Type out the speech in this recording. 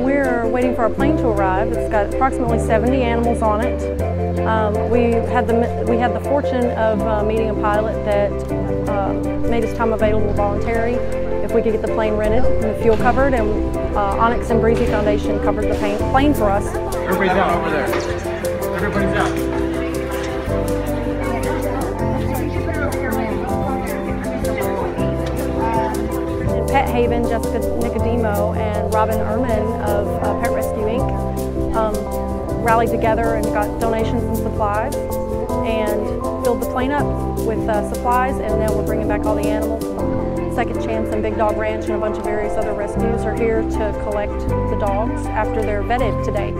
We're waiting for our plane to arrive. It's got approximately 70 animals on it. We had the fortune of meeting a pilot that made his time available voluntary if we could get the plane rented and the fuel covered, and Onyx and Breezy Foundation covered the plane for us. Everybody's out over there. Everybody's out. Pet Haven, Jessica Nicodemo and Robin Ehrman of Pet Rescue Inc. Rallied together and got donations and supplies and filled the plane up with supplies, and now we're bringing back all the animals. Second Chance and Big Dog Ranch and a bunch of various other rescues are here to collect the dogs after they're vetted today.